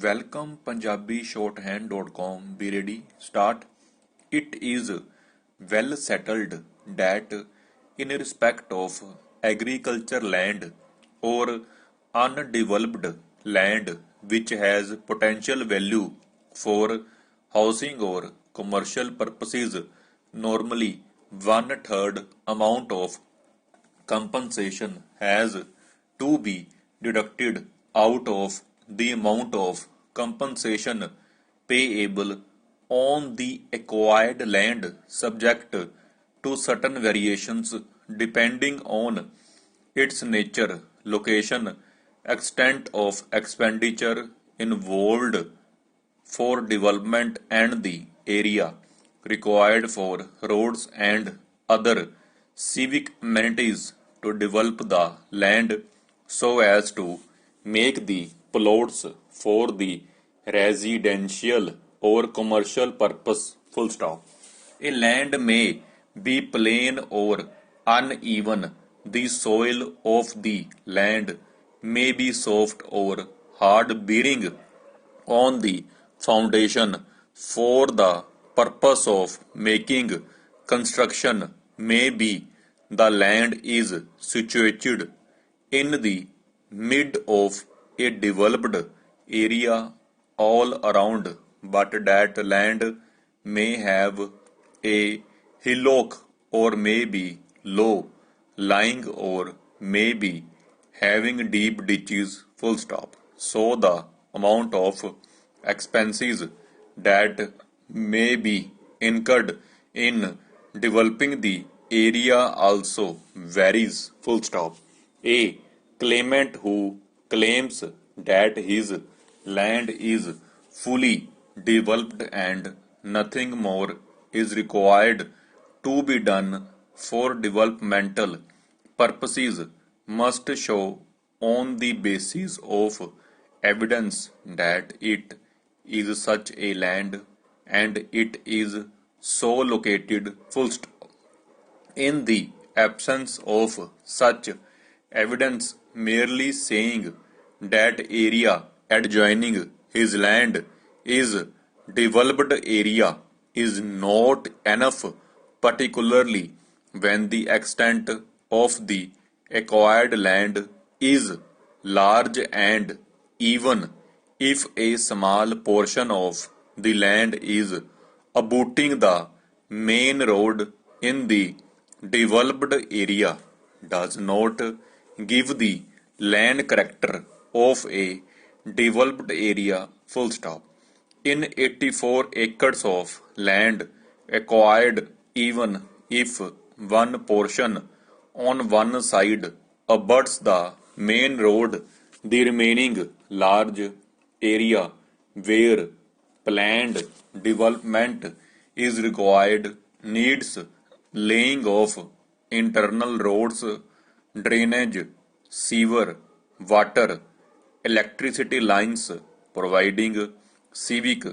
Welcome PunjabiShorthand.com. Be ready. Start. It is well settled that in respect of agriculture land or undeveloped land which has potential value for housing or commercial purposes, normally one third amount of compensation has to be deducted out of the amount of compensation payable on the acquired land, subject to certain variations depending on its nature, location, extent of expenditure involved for development and the area required for roads and other civic amenities to develop the land so as to make the plots for the residential or commercial purpose. Full stop. A land may be plain or uneven. The soil of the land may be soft or hard, bearing on the foundation for the purpose of making construction. May be the land is situated in the mid of a developed area all around, but that land may have a hillock or may be low lying or may be having deep ditches. Full stop. So the amount of expenses that may be incurred in developing the area also varies. Full stop. A claimant who claims that his land is fully developed and nothing more is required to be done for developmental purposes must show on the basis of evidence that it is such a land and it is so located. Full stop. In the absence of such evidence, merely saying that area adjoining his land is developed area is not enough, particularly when the extent of the acquired land is large, and even if a small portion of the land is abutting the main road in the developed area does not give the land character of a developed area. Full stop. In 84 acres of land acquired, even if one portion on one side abuts the main road, the remaining large area where planned development is required needs laying of internal roads, drainage, sewer, water, electricity lines, providing civic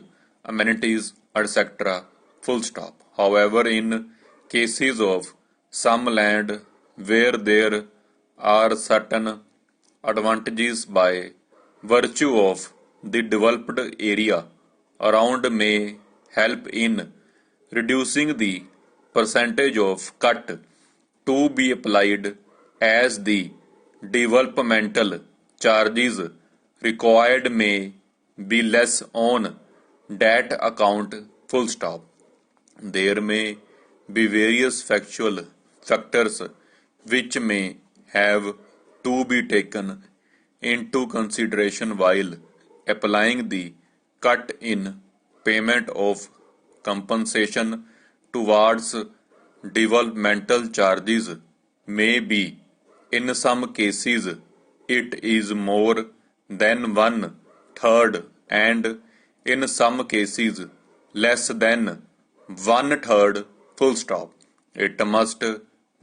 amenities, etc. Full stop. However, in cases of some land where there are certain advantages by virtue of the developed area around may help in reducing the percentage of cut to be applied as the developmental charges required may be less on that account. Full stop. There may be various factual factors which may have to be taken into consideration while applying the cut in payment of compensation towards developmental charges. May be in some cases it is more than one third, and in some cases less than one third. Full stop. It must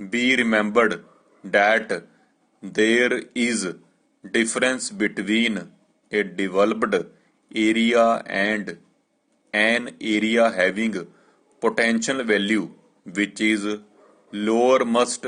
be remembered that there is difference between a developed area and an area having potential value which is lower. Must